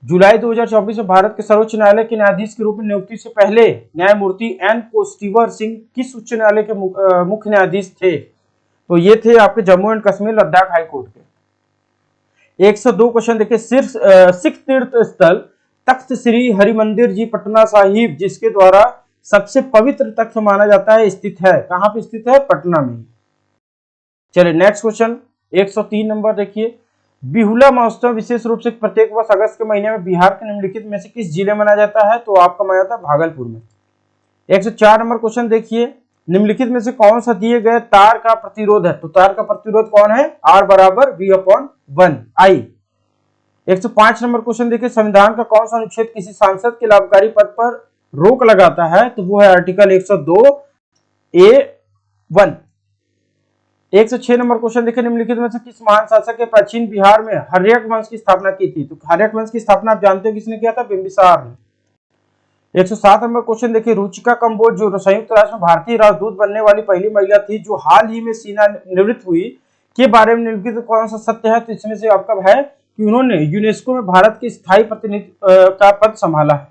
जुलाई 2024 में भारत के सर्वोच्च न्यायालय के न्यायाधीश के रूप में नियुक्ति से पहले न्यायमूर्ति एन कोस्टिवर सिंह किस उच्च न्यायालय के मुख्य न्यायाधीश थे? तो ये थे आपके Jammu and Kashmir Ladakh high court के। 102 क्वेश्चन देखिए, सिख तीर्थ स्थल तख्त श्री हरिमंदिर जी पटना साहिब जिसके द्वारा सबसे पवित्र तख्त माना जाता है स्थित है, कहां पे स्थित है? पटना में। चलिए नेक्स्ट क्वेश्चन 103 नंबर देखिए, बिहुला महोत्सव विशेष रूप से प्रत्येक वर्ष अगस्त के महीने में बिहार के निम्नलिखित में से किस जिले में मनाया जाता है? तो आपका मनाया जाता है भागलपुर में। 104 नंबर क्वेश्चन देखिए, निम्नलिखित में से कौन सा दिए गए तार का प्रतिरोध है? तो तार का प्रतिरोध कौन है? R बराबर V/1 I। 105 नंबर क्वेश्चन देखिए, संविधान का कौन सा अनुच्छेद किसी सांसद के लाभकारी पद पर रोक लगाता है? तो वो है आर्टिकल 102A1। 106 नंबर क्वेश्चन देखिए, निम्नलिखित में से किस महान शासक के प्राचीन बिहार में हर्यक वंश की स्थापना की थी? तो हर्यक वंश की स्थापना आप जानते हो किसने किया था? बिंबिसार ने। 107 नंबर क्वेश्चन देखिए, रुचिका कंबोज जो संयुक्त राष्ट्र में भारतीय राजदूत बनने वाली पहली महिला थी जो हाल ही में सेना निवृत्त हुई, के बारे में निम्नलिखित कौन सा सत्य है? तो इसमें से आपका है कि उन्होंने यूनेस्को में भारत के स्थायी प्रतिनिधि का पद संभाला है।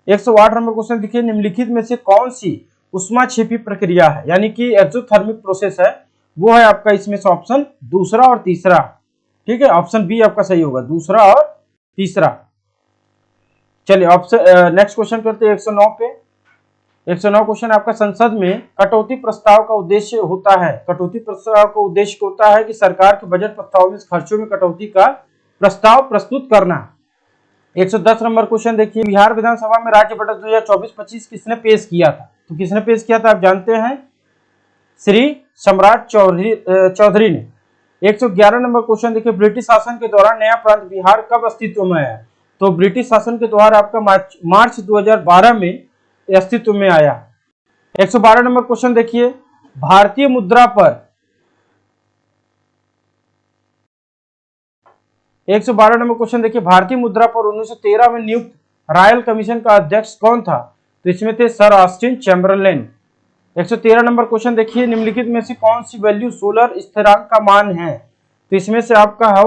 108 नंबर क्वेश्चन देखिए, निम्नलिखित में से कौन सी उष्माक्षेपी प्रक्रिया है यानी कि एक्सोथर्मिक प्रोसेस है? वो है आपका इसमें से ऑप्शन दूसरा और तीसरा। ठीक है, ऑप्शन बी आपका सही होगा, दूसरा और तीसरा। चलिए ऑप्शन नेक्स्ट क्वेश्चन करते हैं 109 पे। 109 क्वेश्चन आपका, संसद में कटौती प्रस्ताव का उद्देश्य होता है, कटौती प्रस्ताव का उद्देश्य होता है कि सरकार के बजट प्रस्ताव में खर्चों में कटौती का प्रस्ताव प्रस्तुत करना। 110 नंबर क्वेश्चन देखिए, बिहार विधानसभा में राज्य बजट 2024-25 किसने पेश किया था? तो किसने पेश किया था आप जानते हैं? श्री सम्राट चौधरी ने। 111 नंबर क्वेश्चन देखिए, ब्रिटिश शासन के दौरान नया प्रांत बिहार कब अस्तित्व में आया? तो ब्रिटिश शासन के द्वारा आपका मार्च 2012 में अस्तित्व में आया। 112 नंबर क्वेश्चन देखिए, भारतीय मुद्रा पर 112 नंबर क्वेश्चन देखिए, भारतीय मुद्रा पर 1913 में नियुक्त रॉयल कमीशन का अध्यक्ष कौन था? तो इसमें थे sir Austin Chamberlain. 113 number question देखिए, निम्नलिखित में से कौन सी वैल्यू सोलर स्थिरांक का मान है? तो इसमें से आपका है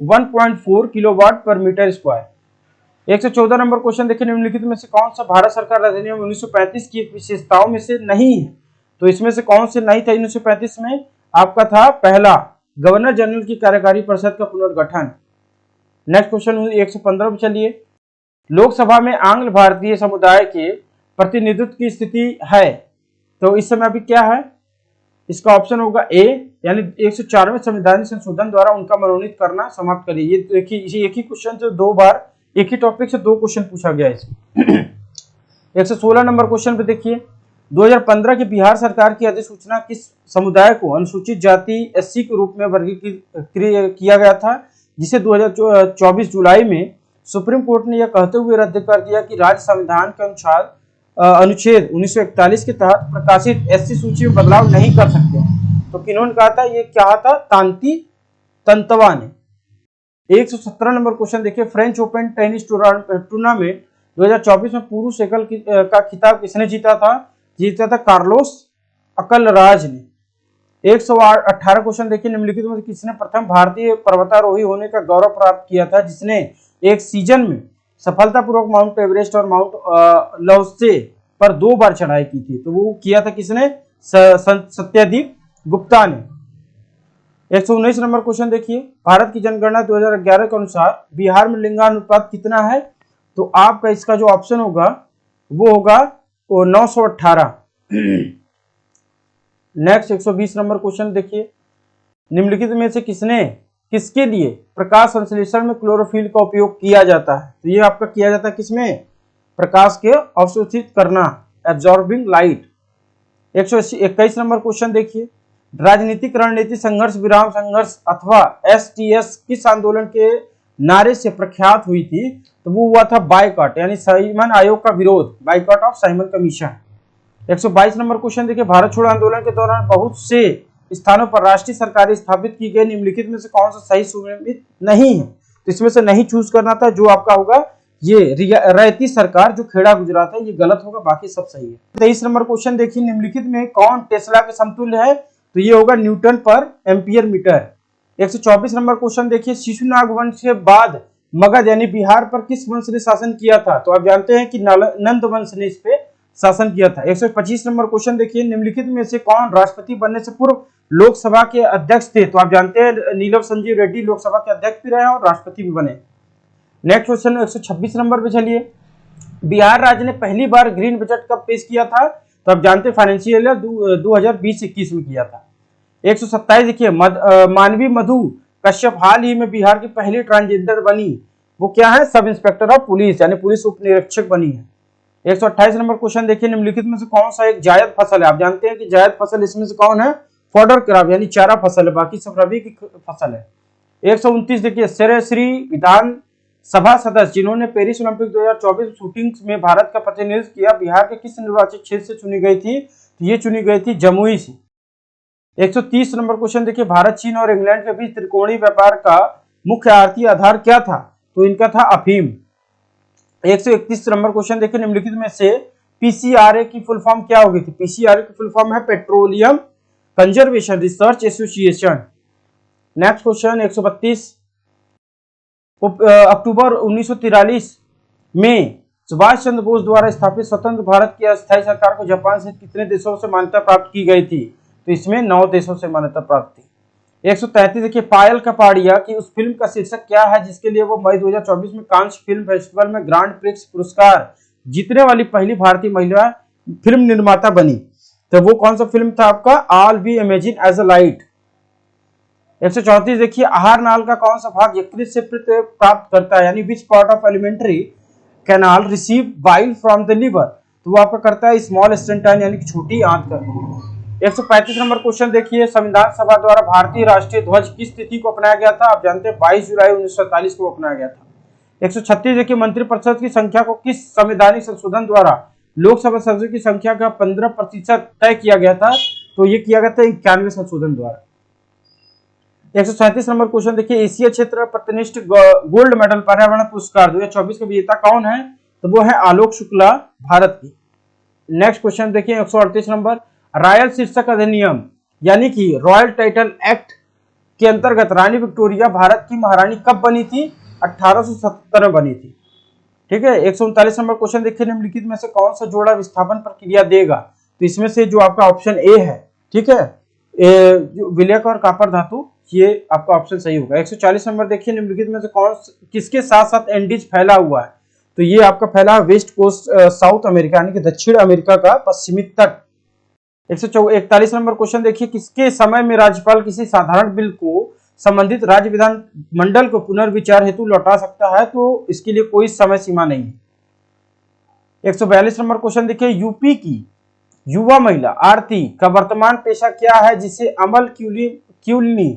1.4 किलोवाट पर मीटर स्क्वायर। 114 नंबर क्वेश्चन देखिए, निम्नलिखित में से कौन सा भारत सरकार अधिनियम 1935 की विशेषताओं में से नहीं है? तो इसमें से कौन से नहीं था 1935 में? आपका था पहला, गवर्नर जनरल की कार्यकारी परिषद का पुनर्गठन। नेक्स्ट क्वेश्चन 115 पे चलिए, लोकसभा में आंग्ल भारतीय समुदाय के प्रतिनिधित्व की स्थिति है, तो इस समय अभी क्या है? इसका ऑप्शन होगा ए, यानी 104वें संविधान संशोधन द्वारा उनका मनोनीत करना समाप्त करिए। ये देखिए, इसी एक ही क्वेश्चन से दो बार एक ही टॉपिक से दो क्वेश्चन पूछा गया है इसमें। 116 नंबर क्वेश्चन पे देखिए, 2015 की बिहार सरकार की अधिसूचना किस समुदाय को अनुसूचित जाति SC के रूप में वर्गीकृत किया गया था, जिसे 2024 जुलाई में सुप्रीम कोर्ट ने यह कहते हुए रद्द कर दिया कि राज्य संविधान के अनुसार अनुच्छेद 1941 के तहत प्रकाशित SC सूची में बदलाव नहीं कर सकते। तो किन्होंने कहा था? ये क्या था? तांती तंतवा ने। 117 नंबर क्वेश्चन देखिए, फ्रेंच ओपन टेनिस टूर्नामेंट 2024 में पुरुष एकल का खिताब किसने जीता था? जीता था कार्लोस अकलराज ने। 118 क्वेश्चन देखिए, निम्नलिखित में किसने प्रथम भारतीय पर्वतारोही होने का गौरव प्राप्त किया था जिसने एक सीजन में सफलतापूर्वक माउंट एवरेस्ट और माउंट लाओत्से पर 2 बार चढ़ाई की थी? तो वो किया था किसने? सत्यदीप गुप्ता ने। 119 नंबर क्वेश्चन देखिए, भारत की जनगणना 2011 के अनुसार बिहार में लिंगानुपात कितना है? तो आपका इसका जो ऑप्शन होगा वो होगा 918। नेक्स्ट 120 नंबर क्वेश्चन देखिए, निम्नलिखित में से किसके लिए प्रकाश संश्लेषण में क्लोरोफिल का उपयोग किया जाता है? तो ये आपका किया जाता है किसमें? प्रकाश के अवशोषित करना, एब्जॉर्बिंग लाइट। 121 नंबर क्वेश्चन देखिए, राजनीतिक रणनीति संघर्ष विराम संघर्ष अथवा STS किस आंदोलन के नारे से प्रख्यात हुई थी? तो वो हुआ था बाइकॉट, यानी साइमन आयोग का विरोध, boycott of Simon commission. 122 number question देखिए, भारत छोड़ो आंदोलन के दौरान बहुत से स्थानों पर राष्ट्रीय सरकारें स्थापित की गई, निम्नलिखित में से कौन सा सही सुमेलित नहीं है? तो इसमें से नहीं चूज करना था, जो आपका होगा ये रैयती सरकार जो खेड़ा गुजरात है, ये गलत होगा, बाकी सब सही है। 23 नंबर क्वेश्चन देखिए, निम्नलिखित में कौन टेस्ला के समतुल्य है? तो ये होगा न्यूटन पर एम्पियर मीटर। 124 नंबर क्वेश्चन देखिए, शिशुनाग वंश के बाद मगध यानी बिहार पर किस वंश ने शासन किया था? तो आप जानते हैं कि नंद वंश ने इस पे शासन किया था। 125 नंबर क्वेश्चन देखिए, निम्नलिखित में से कौन राष्ट्रपति बनने से पूर्व लोकसभा के अध्यक्ष थे? तो आप जानते हैं नीलम संजीव रेड्डी लोकसभा के अध्यक्ष भी रहे और राष्ट्रपति भी बने। नेक्स्ट क्वेश्चन 126 नंबर पे चलिए, बिहार राज्य ने पहली बार ग्रीन बजट कब पेश किया था? तो आप जानते हैं फाइनेंशियल ईयर 2020-21 में किया था। 127 देखिए, मानवी मधु कश्यप हाल ही में बिहार की पहली ट्रांसजेंडर बनी, वो क्या है? सब इंस्पेक्टर ऑफ पुलिस यानी पुलिस उप निरीक्षक बनी है। 128 नंबर क्वेश्चन देखिए, निम्नलिखित में से कौन सा एक जायद फसल है? आप जानते हैं कि जायद फसल इसमें से कौन है? फॉडर क्रॉप यानी चारा फसल है, बाकी सब रबी की फसल है। 129 देखिए, श्री विधान सभा सदस्य जिन्होंने पेरिस ओलंपिक 2024 शूटिंग में भारत का प्रतिनिधित्व किया, बिहार के किस निर्वाचित क्षेत्र से चुनी गई थी? तो ये चुनी गई थी जमुई से। 130 नंबर क्वेश्चन देखिए, भारत चीन और इंग्लैंड के बीच त्रिकोणीय व्यापार का मुख्य आर्थिक आधार क्या था? तो इनका था अफीम। 131 नंबर क्वेश्चन देखिए, निम्नलिखित में से पीसीआरए की फुल फॉर्म क्या होगी? थी पीसीआरए की फुल फॉर्म है petroleum conservation research association. Next question 132, अक्टूबर 1943 में सुभाष चंद्र बोस द्वारा स्थापित स्वतंत्र भारत की अस्थायी सरकार को जापान सहित कितने देशों से मान्यता प्राप्त की गई थी? तो इसमें 9 देशों से मान्यता प्राप्त थी। 133 देखिए, पायल कपाड़िया की उस फिल्म का शीर्षक क्या है जिसके लिए वो मई 2024 में कांस फिल्म फेस्टिवल में ग्रांड प्रिक्स पुरस्कार जीतने वाली पहली भारतीय महिला फिल्म निर्माता बनी? तो वो कौन सा फिल्म था आपका? All we imagine as a light. 134 देखिए, आहार नाल का कौन सा भाग यकृत से प्राप्त करता है, यानी which part of alimentary canal receive bile from the liver? तो वो आपका करता है स्मॉल इंटेस्टाइन यानी छोटी आंत करती है। 135 नंबर क्वेश्चन देखिए, संविधान सभा द्वारा भारतीय राष्ट्रीय ध्वज किस तिथि को अपनाया गया था? आप जानते हैं 22 जुलाई 1947 को अपनाया गया था। 136 देखिए, मंत्रिपरिषद की संख्या को किस संवैधानिक संशोधन द्वारा लोकसभा सदस्यों की संख्या का 15% तय किया गया था? तो ये किया गया था 91 संशोधन द्वारा। 137 नंबर क्वेश्चन देखिए, एशिया क्षेत्र प्रतिष्ठित गोल्ड मेडल पर्यावरण पुरस्कार 2024 का विजेता कौन है? तो वो है आलोक शुक्ला, भारत की। नेक्स्ट क्वेश्चन देखिए 138 नंबर, रॉयल शीर्षक अधिनियम यानी कि रॉयल टाइटल एक्ट के अंतर्गत रानी विक्टोरिया भारत की महारानी कब बनी थी? 1877 में बनी थी। ठीक है। 139 नंबर क्वेश्चन देखिए, निम्नलिखित में से कौन सा जोड़ा विस्थापन प्रक्रिया देगा? तो इसमें से जो आपका ऑप्शन ए है, ठीक है, जो विलयक और कॉपर धातु, ये आपका ऑप्शन सही होगा। 140 नंबर देखिए, निम्नलिखित में से कौन किसके साथ साथ एंडीज फैला हुआ है? तो ये आपका फैला वेस्ट कोस्ट साउथ अमेरिका यानी कि दक्षिण अमेरिका का पश्चिमी तट। 141 नंबर क्वेश्चन देखिए, किसके समय में राज्यपाल किसी साधारण बिल को संबंधित राज्य विधान मंडल को पुनर्विचार हेतु लौटा सकता है? तो इसके लिए कोई समय सीमा नहीं है। 142 नंबर क्वेश्चन देखिए, यूपी की युवा महिला आरती का वर्तमान पेशा क्या है जिसे अमल क्यूलिनी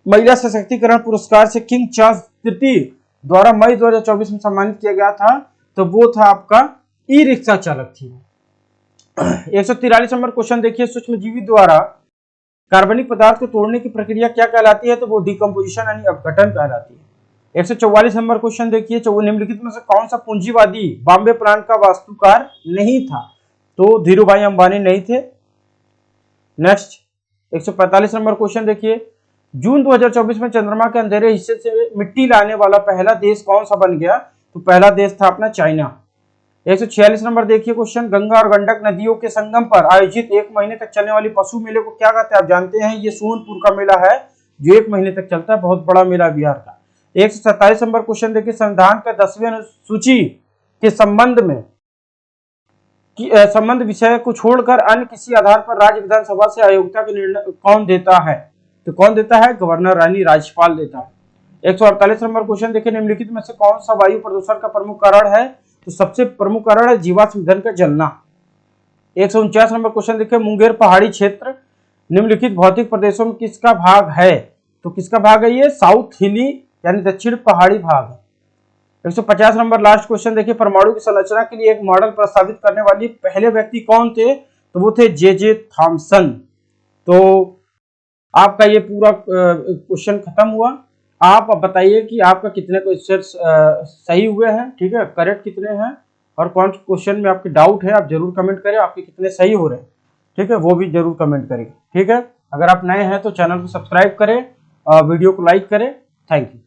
महिला सशक्तिकरण पुरस्कार से किंग चार्ल्स तृतीय द्वारा मई 2024 में सम्मानित किया गया था? तो वो था आपका ई रिक्शा चालक थी। 143 नंबर क्वेश्चन देखिए, सूक्ष्मजीवी द्वारा कार्बनिक पदार्थ को तोड़ने की प्रक्रिया क्या कहलाती है? तो वो डिकम्पोजिशन यानी अपघटन कहलाती है। 144 नंबर क्वेश्चन देखिए, निम्नलिखित में से कौन सा पूंजीवादी बॉम्बे प्लांट का वास्तुकार नहीं था? तो धीरूभाई अंबानी नहीं थे। नेक्स्ट 145 नंबर क्वेश्चन देखिए, जून 2024 में चंद्रमा के अंधेरे हिस्से से मिट्टी लाने वाला पहला देश कौन सा बन गया? तो पहला देश था अपना चाइना। 146 नंबर देखिए क्वेश्चन, गंगा और गंडक नदियों के संगम पर आयोजित 1 महीने तक चलने वाली पशु मेले को क्या कहते हैं? आप जानते हैं ये सोनपुर का मेला है जो 1 महीने तक चलता है, बहुत बड़ा मेला बिहार का। 147 नंबर क्वेश्चन देखिए, संविधान का 10वीं अनुसूची के संबंध विषय को छोड़कर अन्य किसी आधार पर राज्य विधानसभा से अयोग्यता के निर्णय कौन देता है? तो कौन देता है? गवर्नर यानी राज्यपाल देता है। 148 नंबर क्वेश्चन देखिए, निम्नलिखित में से कौन सा वायु प्रदूषण का प्रमुख कारण है? तो सबसे प्रमुख कारण है जीवाश्म ईंधन का जलना। 149 नंबर क्वेश्चन देखिए, मुंगेर पहाड़ी क्षेत्र निम्नलिखित भौतिक प्रदेशों में किसका भाग है? तो किसका भाग है ये? साउथ हिली यानी दक्षिण पहाड़ी भाग है। 150 नंबर लास्ट क्वेश्चन देखिए, परमाणु की संरचना के लिए एक मॉडल प्रस्तावित करने वाली पहले व्यक्ति कौन थे? तो वो थे जे थॉमसन। तो आपका ये पूरा क्वेश्चन खत्म हुआ। आप बताइए कि आपका कितने क्वेश्चन सही हुए हैं, ठीक है, करेक्ट कितने हैं, और कौन क्वेश्चन में आपके डाउट है आप जरूर कमेंट करें, आपके कितने सही हो रहे हैं, ठीक है, वो भी जरूर कमेंट करें, ठीक है। अगर आप नए हैं तो चैनल को सब्सक्राइब करें, वीडियो को लाइक करें। Thank you.